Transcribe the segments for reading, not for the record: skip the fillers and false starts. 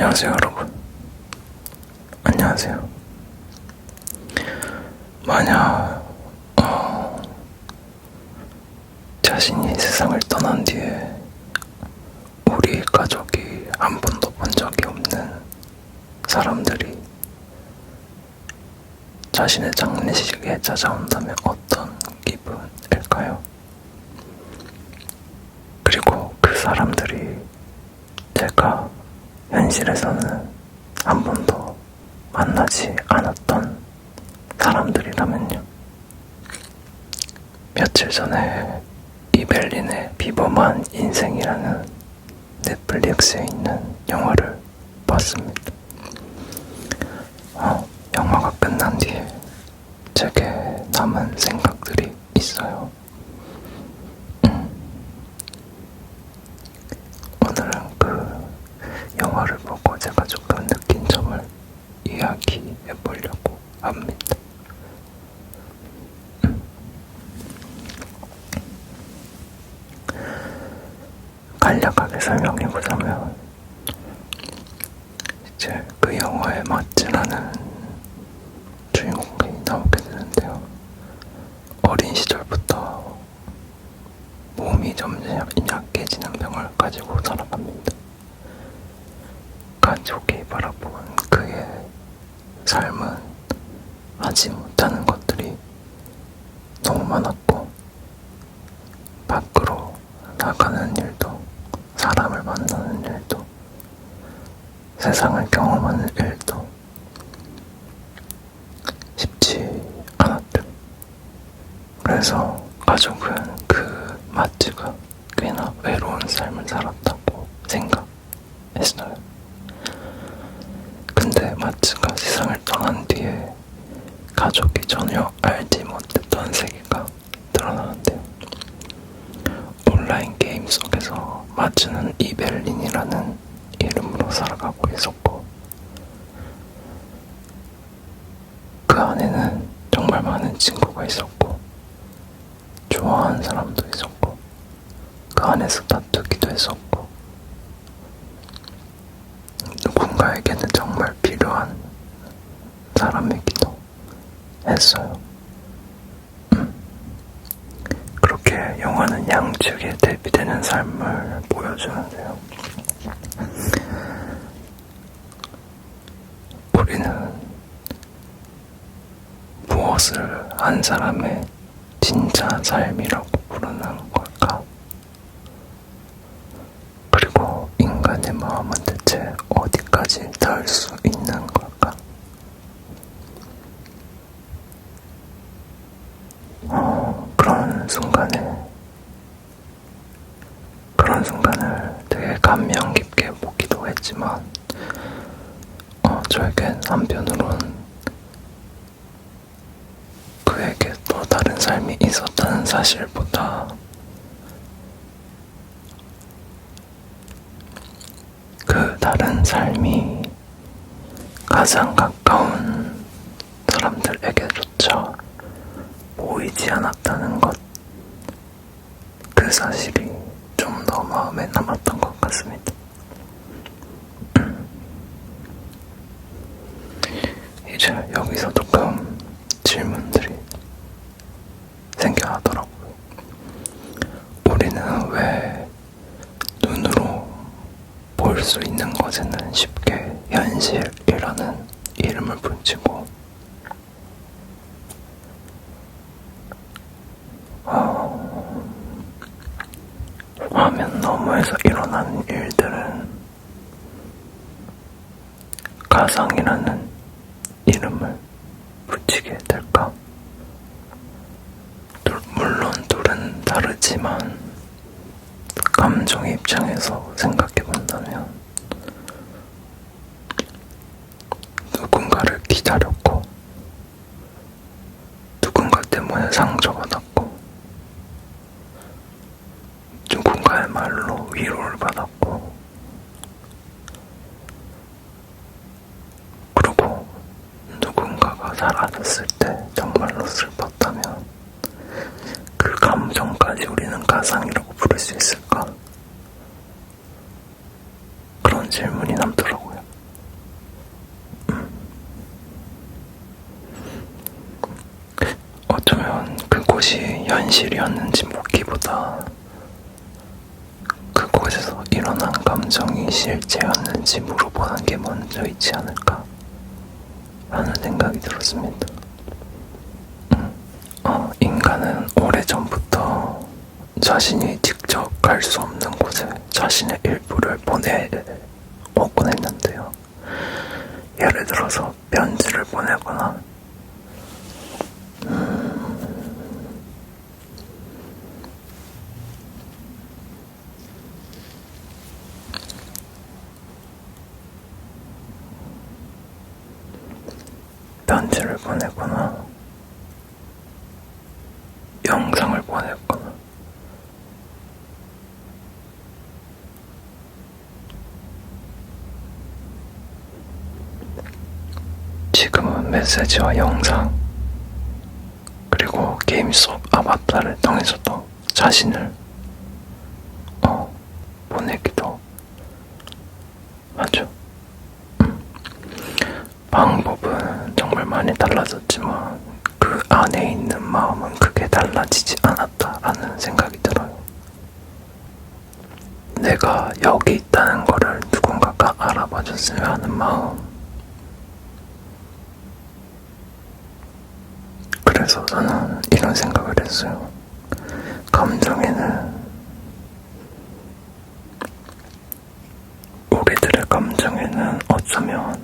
안녕하세요, 여러분. 안녕하세요. 만약 자신이 세상을 떠난 뒤에 우리 가족이 한 번도 본 적이 없는 사람들이 자신의 장례식에 찾아온다면 어떤 기분일까요? 그리고 그 사람들이 제가 현실에서는 한 번도 만나지 않았던 사람들이라면요. 며칠 전에 이벨린의 비범한 인생이라는 넷플릭스에 있는 영화를 봤습니다. 영화가 끝난 뒤에 제게 남은 생각들이 있어요. 오늘은 그 영화를 보고 제가 조금 느낀 점을 이야기해 보려고 합니다. 간략하게 설명해 보자면, 이제 그 영화에 마츠라는 주인공이 나오게 되는데요. 어린 시절부터 몸이 점점 약해지는 병을 가지고 살아갑니다. 가족이 바라본 그의 삶은 하지 못하는 것들이 너무 많았고, 밖으로 나가는 일도, 사람을 만나는 일도, 세상을 경험하는 일도 쉽지 않았죠. 그래서 가족은 그 마츠가 꽤나 외로운 삶을 살았다고 생각했어요. 근데 마츠가 세상을 떠난 뒤에 가족이 전혀 알지 못했던 세계가 드러나는데요. 온라인 게임 속에서 마츠는 이벨린이라는 이름으로 살아가고 있었고, 그 안에는 정말 많은 친구가 있었고, 좋아하는 사람도 있었고, 그 안에서 다투기도 했었고, 누군가에게는 정말 필요한 사람이기도 했어요. 그렇게 영화는 양측에 대비되는 삶을 보여주는데요. 우리는 무엇을 한 사람의 진짜 삶이라고 부르는 걸까? 그리고 인간의 마음은 대체 어디까지 닿을 수 있는 걸까? 그런 순간을 되게 감명 깊게 보기도 했지만, 저에겐 한편으론 그에게 또 다른 삶이 있었다는 사실보다 그 다른 삶이 가장 가까운 사람들에게조차 보이지 않았다는 것, 그 사실이 좀 더 마음에 남았던 것 같습니다. 이제 여기서 조금 질문들이 생겨나더라고요. 우리는 왜 눈으로 볼 수 있는 것에는 쉽게 현실이라는 이름을 붙이고, 화면 너머에서 일어나는 일들은 가상이라는 이름을 붙이게 될까? 물론 둘은 다르지만 감정의 입장에서 생각해본다면, 누군가를 기다렸고, 누군가 때문에 상처받았고, 누군가의 말로 위로를 받았고, 그리고 누군가가 사라졌을 때 정말로 슬펐다면 그 감정까지 우리는 가상이라고 부를 수 있을까? 그런 질문이 남더라고요. 현실이었는지 묻기보다 그곳에서 일어난 감정이 실제였는지 물어보는 게 먼저 있지 않을까 라는 생각이 들었습니다. 인간은 오래전부터 자신이 직접 갈 수 없는 곳에 자신의 일부를 보내오곤 했는데요. 예를 들어서 편지를 보내거나 영상을 보내거나 지금은 메시지와 영상 그리고 게임 속 아바타를 통해서도 자신을 보내기도 하죠. 방법은 정말 많이 달라졌지만 그 안에 있는 마음은 크게 달라지지 않았다라는 생각이 들어요. 내가 여기 있다는 거를 누군가가 알아봐줬으면 하는 마음. 그래서 저는 이런 생각을 했어요. 우리들의 감정에는 어쩌면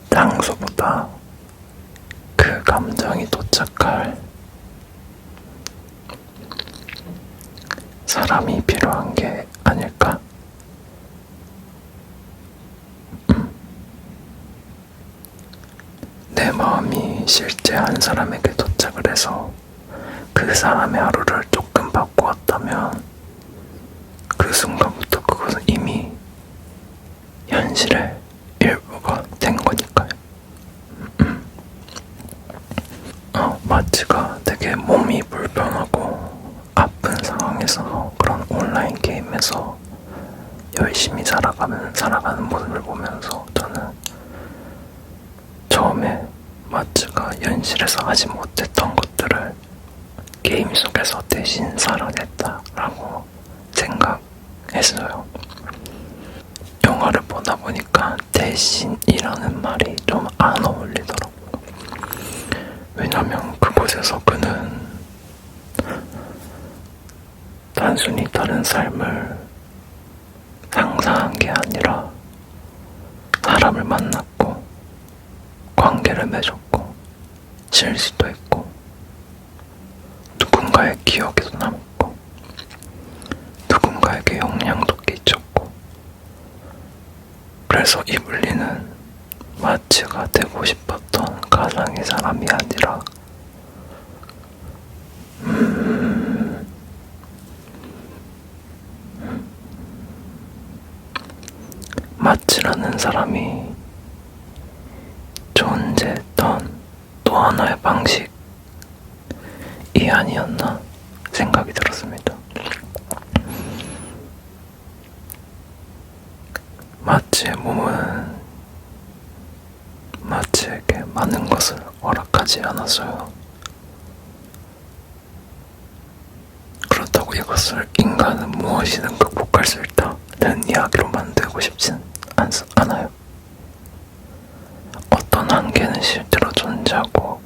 장소보다 그 감정이 도착할 사람이 필요한 게 아닐까? 내 마음이 실제 한 사람에게 도착을 해서 그 사람의 하루를 조금 바꾸었다면 그 순간부터 그것은 이미 현실의 일부가 된 거니까요. 마치가 되게 몸이 불편하고 아픈 상황에서 그런 온라인 게임에서 열심히 살아가는 모습을 보면서 저는 처음에 마츠가 현실에서 하지 못했던 것들을 게임 속에서 대신 살아냈다라고 생각했어요. 영화를 보다 보니까 대신이라는 말이 좀 안 어울리더라고요. 왜냐면 그곳에서 그는 단순히 다른 삶을 상상한 게 아니라 사람을 만났고 관계를 맺었고 실수도 했고 누군가의 기억에도 남았고 누군가에게 영향도 끼쳤고 그래서 이블리는 마츠가 되고 싶었던 가상의 사람이 아니라 마츠라는 사람이 존재했던 또 하나의 방식이 아니었나 생각이 들었습니다. 마츠의 몸은 마츠에게 많은 것을 허락하지 않았어요. 그렇다고 이것을 인간은 무엇이든 극복할 수 있다는 이야기로 만들고 싶진 않아요. 어떤 한계는 실제로 존재하고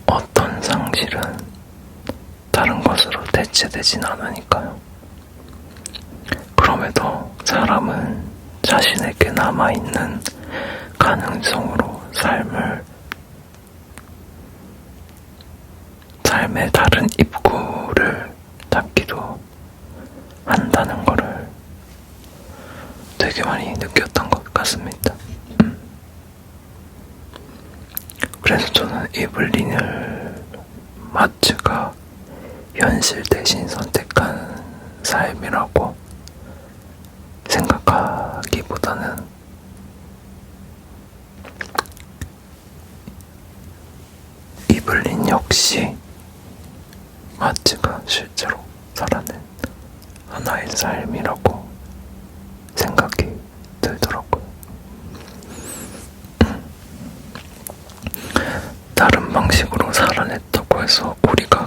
어떤 상실은 다른 것으로 대체되진 않으니까요. 그럼에도 사람은 자신에게 남아있는 가능성으로 삶의 다른 입구를 닫기도 한다는 거를 되게 많이 느꼈던 것 같습니다. 그래서 저는 이블린을 마츠가 현실 대신 선택한 삶이라고 생각하기보다는 이블린 역시 마츠가 실제로 살아낸 하나의 삶이라고 생각이 들더라고요. 다른 방식으로 살아냈다고 해서 우리가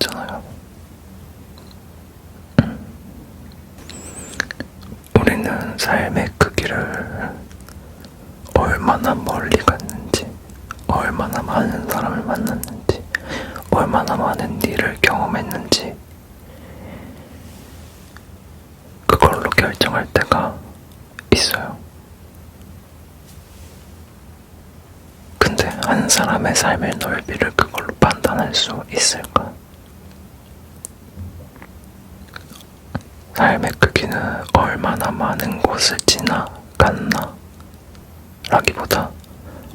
있잖아요. 우리는 삶의 크기를 얼마나 멀리 갔는지, 얼마나 많은 사람을 만났는지, 얼마나 많은 일을 경험했는지 그걸로 결정할 때가 있어요. 근데 한 사람의 삶의 넓이를 그걸로 판단할 수 있을까? 삶의 크기는 얼마나 많은 곳을 지나갔나 라기보다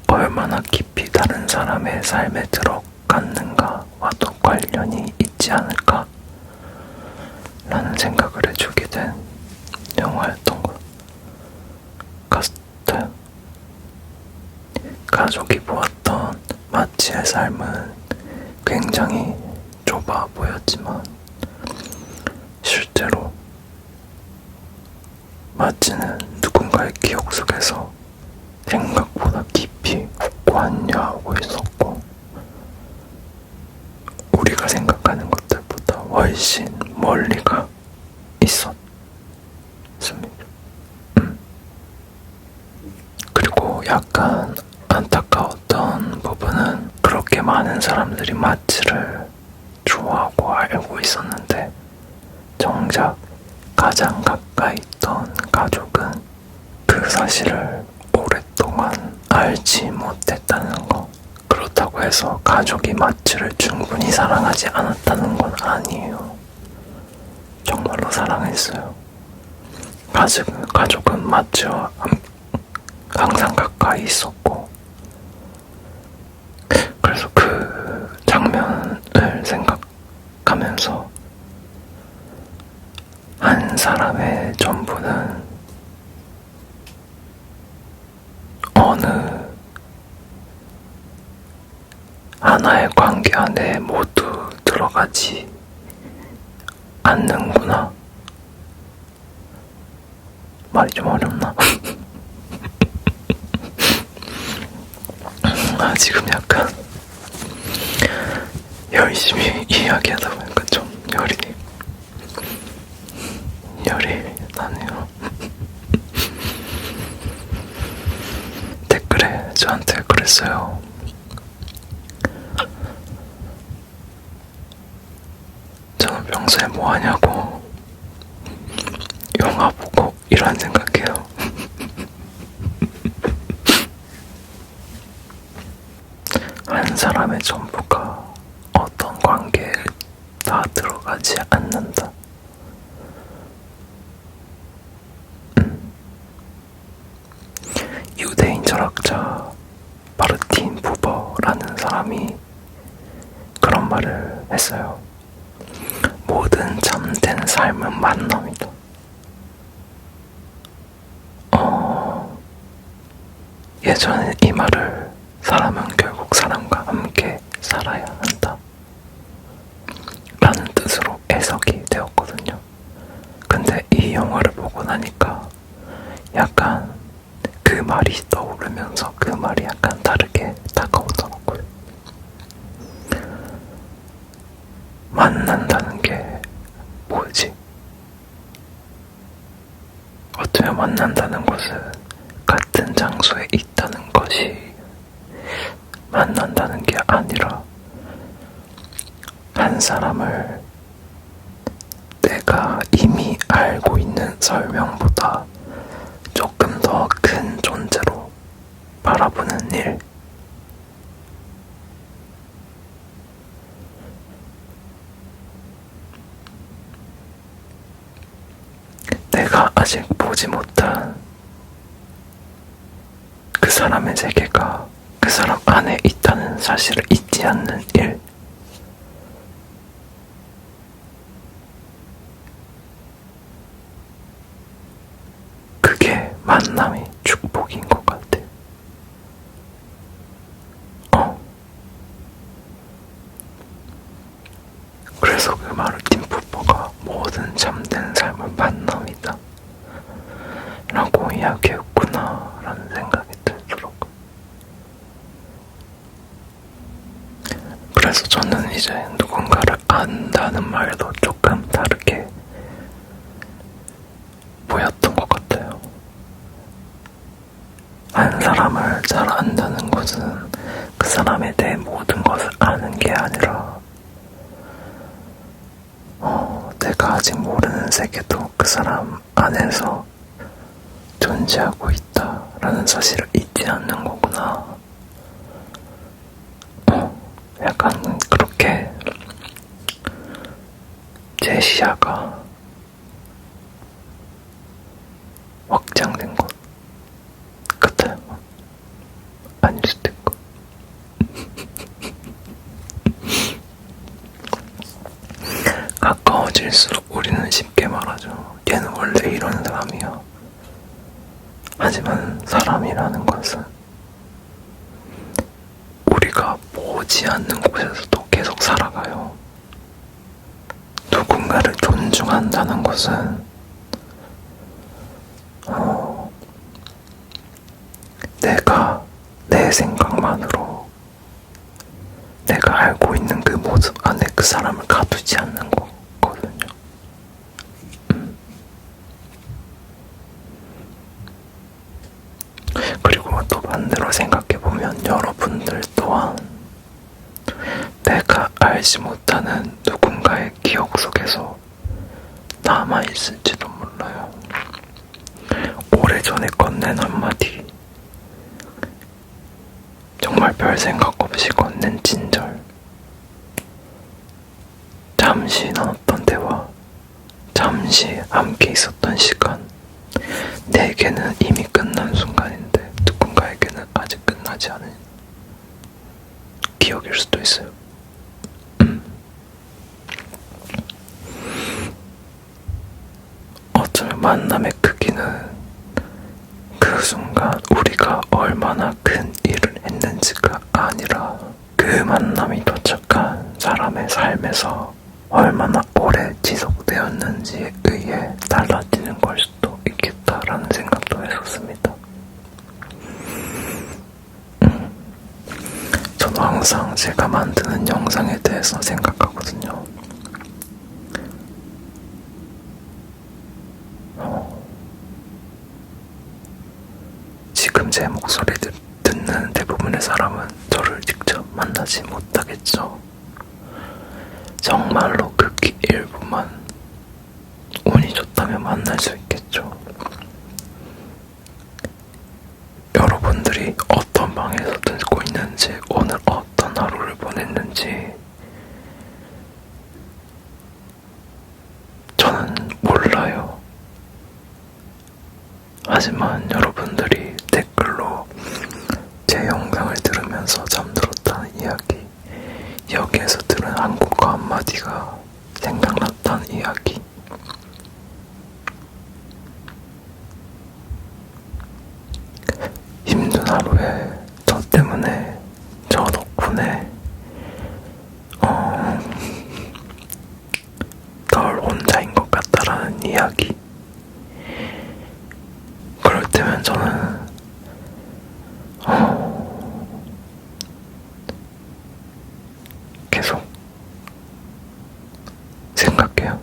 얼마나 깊이 다른 사람의 삶에 들어갔는가와도 관련이 있지 않을까 라는 생각을 해주게 된 영화였던 것 같아요. 가족이 보았던 마치의 삶은 굉장히 좁아 보였지만 실제로 마치는 누군가의 기억 속에서 생각보다 깊이 관여하고 있었고 우리가 생각하는 것들보다 훨씬 멀리가 있었습니다. 그리고 약간 안타까웠던 부분은 그렇게 많은 사람들이 마치를 좋아하고 알고 있었는데 정작 가장 가까이 있던 가족은 그 사실을 오랫동안 알지 못했다는 거. 그렇다고 해서 가족이 마치를 충분히 사랑하지 않았다는 건 아니에요. 정말로 사랑했어요. 가족은 마치와 항상 가까이 있었고 그래서 그 장면을 생각하면서 한 사람의 전부는 어느 하나의 관계 안에 모두 들어가지 않는구나. 말이 좀 어렵나? 지금 약간 열심히 이야기하다 보니까 좀 열이 나네요. 댓글에 저한테 그랬어요. 저는 평소에 뭐 하냐고 영화 보고 이런 생각해요. 한 사람의 전부가 어떤 관계에 다 들어가지 않는다. 유대인 철학자 마르틴 부버라는 사람이 그런 말을 했어요. 모든 참된 삶은 만남이다. 예전에 이 말을 사람은 결국 사람과 함께 살아야 한다 라는 뜻으로 해석이 되었거든요. 근데 이 영화를 보고 나니까 약간 그 말이 떠오르면서 그 말이 약간 다르게 다가오더라고요. 만난다는 게 뭐지? 어쩌면 만난다는 것은 같은 장소에 있다는 것이 만난다는 게 아니라 한 사람을 내가 이미 알고 있는 설명보다 조금 더 큰 존재로 바라보는 일. 내가 아직 보지 못한 그 사람의 세계가 그 사람 안에 있다는 사실을 잊지 않는 일. 그게 만남이 축복인 것 같아. 그래서 그 마르틴 부버가 모든 참된 삶은 만남이다 라고 이야기했구나 라는 생각이 들더라고요. 그래서 저는 이제 누군가 누군가를 안다는 말도 조금 다르게 보였던 것 같아요. 한 사람을 잘 안다는 것은 그 사람에 대해 모든 것을 아는 게 아니라 내가 아직 모르는 세계도 그 사람 안에서 존재하고 있다라는 사실을 잊지 않는 거구나. 약간 그렇게 제 시야가 확장된 것 같아요. 아닐 수도 있고. 가까워질수록 우리는 쉽게 말하죠. 얘는 원래 이런 사람이야. 하지만 사람이라는 것은 우리가 보지 않는 곳에서도 계속 살아가요. 누군가를 존중한다는 것은 내가 내 생각만으로 내가 알고 있는 그 모습 안에 그 사람을 가두지 않는 거거든요. 그리고 또 반대로 생각해보면 여러분들 또한 내가 알지 못하는 누군가의 기억 속에서 남아있을지도 몰라요. 오래전에 건넨 한마디, 정말 별 생각 없이 건넨 친절, 잠시 나눴던 대화, 잠시 함께 있었던 시간, 내게는 이미 끝난 순간인데 누군가에게는 아직 끝나지 않은 기억일 수도 있어요. 어쩌면 만남의 크기는 그 순간 우리가 얼마나 큰 일을 했는지가 아니라 그 만남이 도착한 사람의 삶에서 얼마나 오래 지속되었는지에 의해 달라지는 걸 수도 있겠다라는 생각도 했었습니다. 저도 항상 제가 만드는 영상에 대해서 생각하거든요. 지금 제 목소리를 듣는 대부분의 사람은 저를 직접 만나지 못하겠죠. 정말로 극히 일부만 운이 좋다면 만날 수 있겠죠. 여러분들이 어떤 방에서 듣고 있는지, 오늘 어떤 하루를 보냈는지 저는 몰라요. 하지만 여러분들이 댓글로 제 영상을 들으면서 잠들었다는 이야기, 여기에서 들은 한국어 한마디가 생각났다는 이야기, 힘든 하루에 저 때문에, 저 덕분에 덜 혼자인 것 같다라는 이야기, 그럴 때면 저는 계속 생각해요.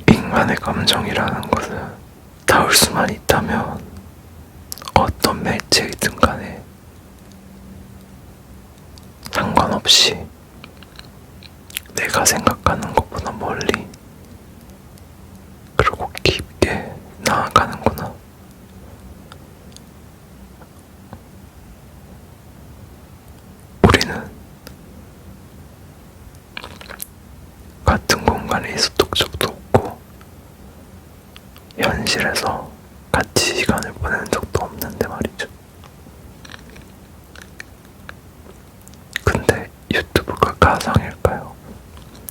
인간의 감정이라는 것은 닿을 수만 있다면 어떤 매체이든 간에 상관없이 내가 생각하는 것보다 멀리 그리고 깊게 나아가는구나. 우리는 같은 공간에 있었던 적도 없고 현실에서 같이 시간을 보내는 적도 없는데 말이죠. 근데 유튜브가 가상일까요?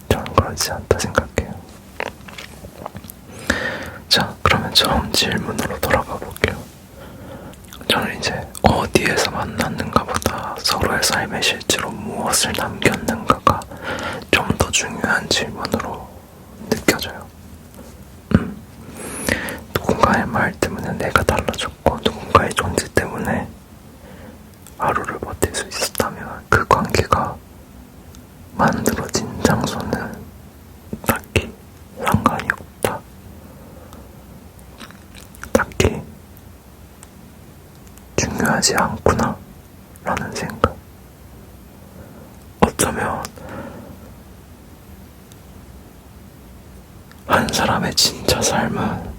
저는 그렇지 않다 생각해요. 자, 그러면 처음 질문으로 돌아가 볼게요. 저는 이제 어디에서 만났는가보다 서로의 삶에 실제로 무엇을 남겼는가가 좀 더 중요한 질문으로 느껴져요. 누군가의 말 때문에 내가 달라졌고 누군가의 존재 때문에 하루를 버틸 수 있었다면 그 관계 중요하지 않구나 라는 생각. 어쩌면 한 사람의 진짜 삶은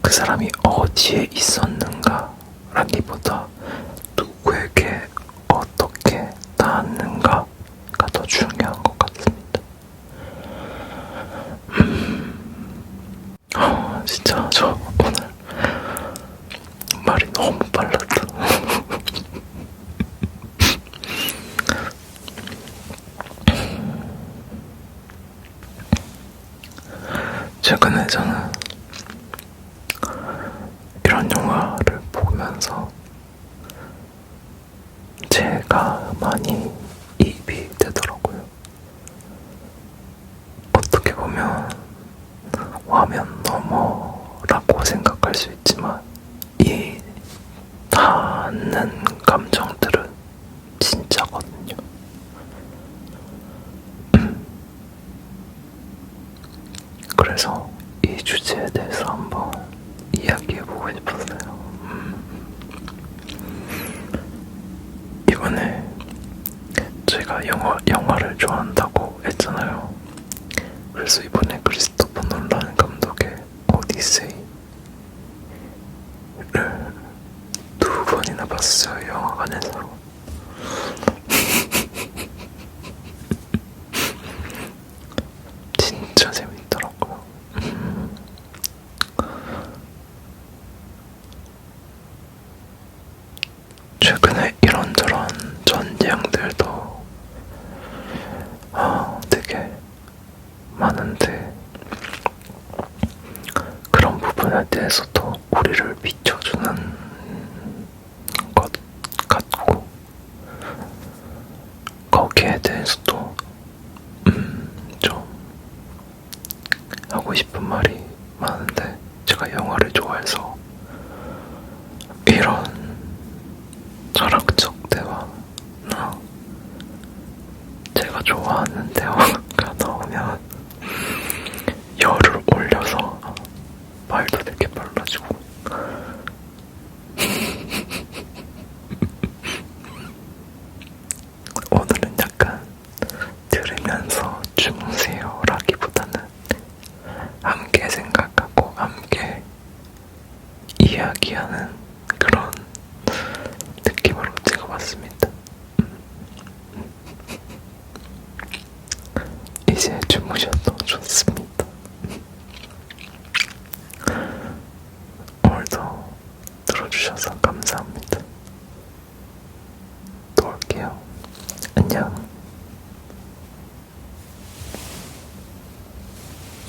그 사람이 어디에 있었는가 라기보다 누구에게 어떻게 닿았는가가 더 중요한 것 같습니다. 진짜 저 오늘 말이 너무 빨랐다. 최근에 저는 이런 영화를 보면서 제가 많이 입이 되더라고요. 어떻게 보면 화면 너머라고 생각할 수 있지만 이 닿는 감정들은 진짜거든요. 그래서 이 주제에 대해서 한번 이야기해보고 싶었어요. 이번에 제가 영화를 좋아한다고 했잖아요. 그래서 이번에 크리스토퍼 놀란 감독의 오디세이를 2번이나 봤어요, 영화관에서. 진짜 재밌더라고요. 최근에 이런저런 전쟁들도 되게 많은데 그런 부분에 대해서도 우리를 비춰주는 것 같고 거기에 대해서도 좀 하고 싶은 말이 많은데 제가 영화를 좋아해서 이런 철학적 대화나 제가 좋아하는 대화가 나오면 열을 올려서 말도 되게 빨라지고 오늘은 약간 들으면서 주무세요라기보다는 함께 생각하고 함께 이야기하는 그런 느낌으로 찍어봤습니다. 이제 주무셔도 좋습니다.